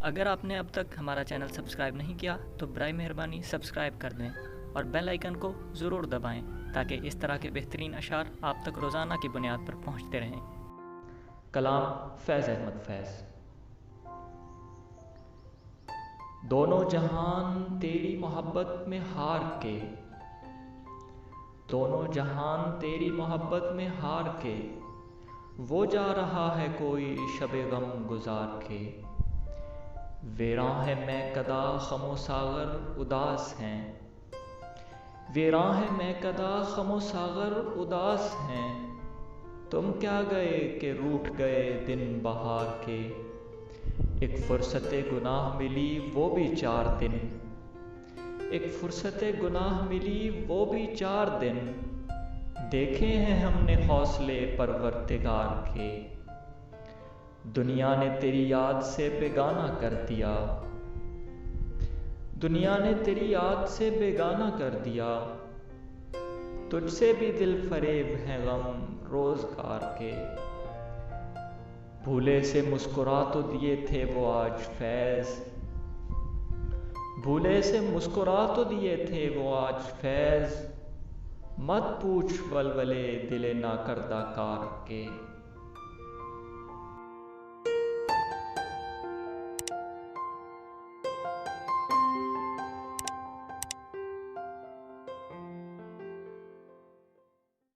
अगर आपने अब तक हमारा चैनल सब्सक्राइब नहीं किया तो बराए मेहरबानी सब्सक्राइब कर दें और बेल आइकन को ज़रूर दबाएं ताकि इस तरह के बेहतरीन अशार आप तक रोज़ाना की बुनियाद पर पहुंचते रहें। कलाम फैज़ अहमद फैज़। दोनों जहान तेरी मोहब्बत में हार के, दोनों जहान तेरी मोहब्बत में हार के, वो जा रहा है कोई शबे गम गुजार के। वीरां है मैं कदा खमो सागर उदास हैं, वीरां है मैं कदा खमो सागर उदास हैं। तुम क्या गए कि रूठ गए दिन बहार के। एक फुर्सते गुनाह मिली वो भी 4 दिन, एक फुर्सते गुनाह मिली वो भी 4 दिन। देखे हैं हमने हौसले परवरदिगार के। दुनिया ने तेरी याद से बेगाना कर दिया, दुनिया ने तेरी याद से बेगाना कर दिया। तुझसे भी दिल फरेब है गम रोजगार के। भूले से मुस्कुरा तो दिए थे वो आज फैज़, भूले से मुस्कुरा तो दिए थे वो आज फैज़। मत पूछ वलवले दिले नाकर्दा कार के।